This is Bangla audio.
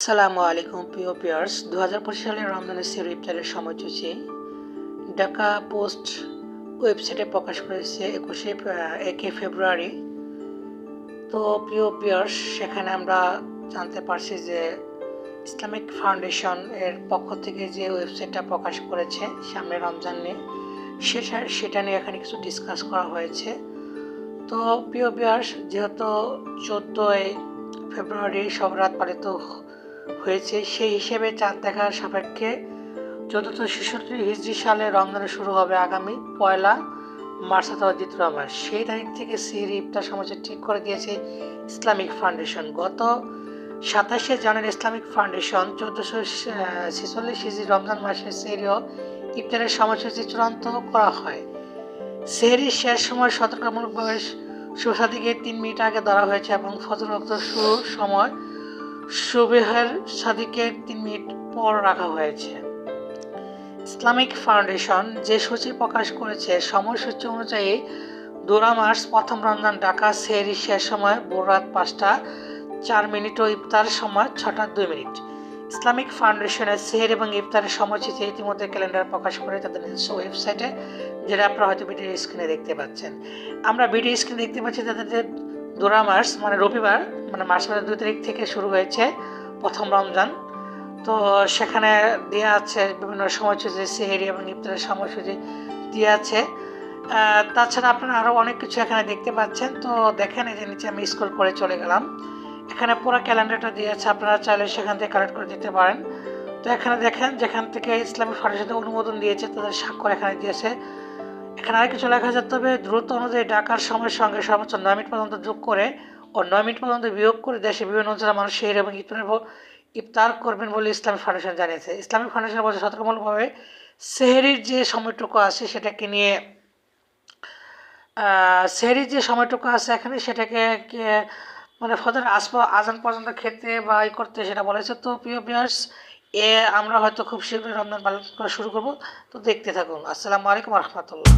আসসালামু আলাইকুম প্রিয় ভিউয়ার্স, 2025 সালের রমজানের সেহরি ইফতারের সময়সূচি ঢাকা পোস্ট ওয়েবসাইটে প্রকাশ করেছে 21 ফেব্রুয়ারি। তো প্রিয় ভিউয়ার্স, সেখানে আমরা জানতে পারছি যে ইসলামিক ফাউন্ডেশন এর পক্ষ থেকে যে ওয়েবসাইটটা প্রকাশ করেছে সামনে রমজান নিয়ে, সেটা নিয়ে এখানে কিছু ডিসকাস করা হয়েছে। তো প্রিয় ভিউয়ার্স, যেহেতু 14 ফেব্রুয়ারি সব রাত পালিত হয়েছে, সেই হিসেবে চাঁদ দেখার সাপেক্ষে 1466 হিজরি সালে রমজান শুরু হবে আগামী 1 মার্চ অথবা 2 মার্চ। সেই তারিখ থেকে সেহরি ইফতার সময়সূচি ঠিক করে দিয়েছে ইসলামিক ফাউন্ডেশন। গত 27 জানুয়ারি ইসলামিক ফাউন্ডেশন 1446 হিজরি রমজান মাসের সেহরি ও ইফতারের সময়সূচি চূড়ান্ত করা হয়। সেহরির শেষ সময় সতর্কতামূলকভাবে সুবহার দিকে 3 মিনিট আগে ধরা হয়েছে এবং ফজর ওয়াক্ত শুরুর সময় সুবহার সাদিকের 3 মিনিট পর রাখা হয়েছে। ইসলামিক ফাউন্ডেশন যে সূচি প্রকাশ করেছে, সময়সূচি অনুযায়ী 2 মার্চ প্রথম রমজান ঢাকা সেহরির শেষ সময় ভোর রাত 5টা 4 মিনিট ও ইফতার সময় 6টা 2 মিনিট। ইসলামিক ফাউন্ডেশনের সেহরি এবং ইফতারের সময়সূচি ইতিমধ্যে ক্যালেন্ডার প্রকাশ করে তাদের নিজস্ব ওয়েবসাইটে, যেটা আপনারা হয়তো ভিডিও স্ক্রিনে দেখতে পাচ্ছেন। আমরা ভিডিও স্ক্রিনে দেখতে পাচ্ছি তাদের 2 মার্চ মানে রবিবার, মানে মার্চ মাসের 2 তারিখ থেকে শুরু হয়েছে প্রথম রমজান। তো সেখানে দেওয়া আছে বিভিন্ন সময়সূচি, সেহরি এবং ইফতারের সময়সূচি দেওয়া আছে। তাছাড়া আপনারা আরও অনেক কিছু এখানে দেখতে পাচ্ছেন। তো দেখেন, এই যে নিচে আমি স্ক্রল করে চলে গেলাম, এখানে পুরো ক্যালেন্ডারটা দিয়ে আছে, আপনারা চাইলে সেখান থেকে কালেক্ট করে দিতে পারেন। তো এখানে দেখেন, যেখান থেকে ইসলামিক ফাউন্ডেশন অনুমোদন দিয়েছে তাদের স্বাক্ষর এখানে দিয়েছে। এখানে আর কিছু লেখা আছে, তবে দ্রুত অনুযায়ী ঢাকার সময়ের সঙ্গে সর্বোচ্চ 9 মিনিট পর্যন্ত যোগ করে ও 9 মিনিট পর্যন্ত বিয়োগ করে দেশে বিভিন্ন অঞ্চলের মানুষ সেহরি এবং ইফতার করবেন বলে ইসলামিক ফাউন্ডেশন জানিয়েছে। ইসলামিক ফাউন্ডেশন বলছে সতর্কমূলকভাবে সেহরির যে সময়টুকু আছে সেটাকে নিয়ে সেহরির যে সময়টুকু আছে এখানে সেটাকে মানে ফজর আজান পর্যন্ত খেতে বা করতে সেটা বলেছে। তো প্রিয় ভিউয়ার্স, আমরা হয়তো খুব শীঘ্রই রমজান পালন করা শুরু করব। তো দেখতে থাকুন। আসসালামু আলাইকুম রহমতুল্লাহ।